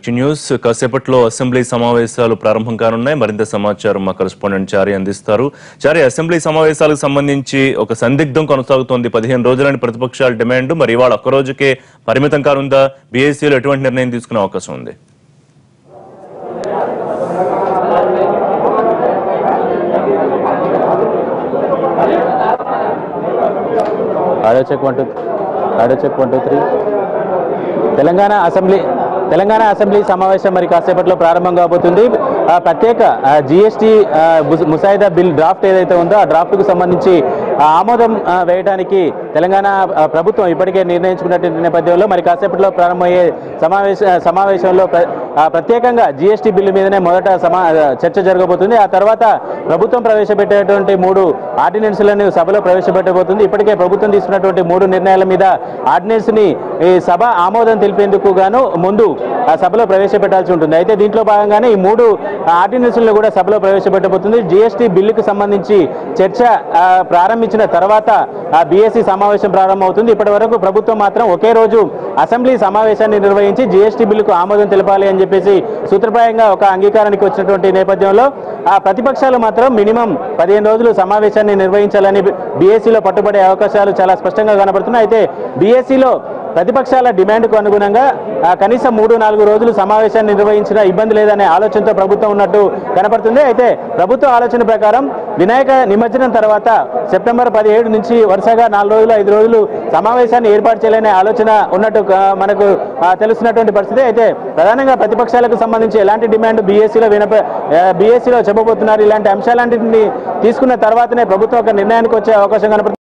Breaking news కాసేపట్లో assembly సమావేశాలు ప్రారంభం కానున్నాయి. మరింత సమాచారం మా కరెస్పాండెంట్ చారి అందిస్తారు. చారి, అసెంబ్లీ సమావేశాలకు సంబంధించి ఒక సందిగ్ధం కొనసాగుతోంది. 15 రోజులని ప్రతిపక్షాల డిమాండ్. మరి ఇవాళ ఒక్క రోజుకే పరిమితం కానుందా? బీఎస్సీలో ఎటువంటి నిర్ణయం తీసుకునే అవకాశం ఉంది? ఆడియో చెక్ 1 2 3 తెలంగాణ అసెంబ్లీ సమావేశం మరి కాసేపట్లో ప్రారంభం కాబోతుంది. ప్రత్యేక జీఎస్టీ ముసాయిదా బిల్ డ్రాఫ్ట్ ఏదైతే ఉందో ఆ డ్రాఫ్ట్కు సంబంధించి ఆమోదం వేయడానికి తెలంగాణ ప్రభుత్వం ఇప్పటికే నిర్ణయించుకున్నటువంటి నేపథ్యంలో మరి కాసేపట్లో ప్రారంభమయ్యే సమావేశంలో ప్రత్యేకంగా జీఎస్టీ బిల్లు మీదనే మొదట చర్చ జరగబోతుంది. ఆ తర్వాత ప్రభుత్వం ప్రవేశపెట్టేటువంటి 3 ఆర్డినెన్స్లను సభలో ప్రవేశపెట్టబోతుంది. ఇప్పటికే ప్రభుత్వం తీసుకున్నటువంటి 3 నిర్ణయాల మీద ఆర్డినెన్స్ ని ఈ సభ ఆమోదం తెలిపేందుకు గాను ముందు ఆ సభలో ప్రవేశపెట్టాల్సి ఉంటుంది. అయితే దీంట్లో భాగంగానే ఈ 3 ఆర్డినెన్స్లను కూడా సభలో ప్రవేశపెట్టబోతుంది. జీఎస్టీ బిల్లుకు సంబంధించి చర్చ ప్రారంభించిన తర్వాత ఆ బీఎస్సీ సమావేశం ప్రారంభమవుతుంది. ఇప్పటి వరకు ప్రభుత్వం మాత్రం ఒకే రోజు అసెంబ్లీ సమావేశాన్ని నిర్వహించి జీఎస్టీ బిల్లుకు ఆమోదం తెలపాలి అని చెప్పేసి సూత్రప్రాయంగా ఒక అంగీకారానికి వచ్చినటువంటి నేపథ్యంలో ఆ ప్రతిపక్షాలు మాత్రం మినిమం 15 రోజులు సమావేశాన్ని నిర్వహించాలని బీఎస్సీలో పట్టుబడే అవకాశాలు చాలా స్పష్టంగా కనబడుతున్నాయి. అయితే బీఎస్సీలో ప్రతిపక్షాల డిమాండ్కు అనుగుణంగా కనీసం 3-4 రోజులు సమావేశాన్ని నిర్వహించిన ఇబ్బంది లేదనే ఆలోచనతో ప్రభుత్వం ఉన్నట్టు కనపడుతుంది. అయితే ప్రభుత్వ ఆలోచన ప్రకారం వినాయక నిమజ్జనం తర్వాత సెప్టెంబర్ 17 నుంచి వరుసగా 4 రోజులు 5 రోజులు సమావేశాన్ని ఏర్పాటు చేయాలనే ఆలోచన ఉన్నట్టు మనకు తెలుస్తున్నటువంటి పరిస్థితి. అయితే ప్రధానంగా ప్రతిపక్షాలకు సంబంధించి ఎలాంటి డిమాండ్ బీఎస్సీలో చెప్పబోతున్నారు, ఇలాంటి అంశాలన్నింటినీ తీసుకున్న తర్వాతనే ప్రభుత్వం ఒక నిర్ణయానికి వచ్చే అవకాశం కనపడుతుంది.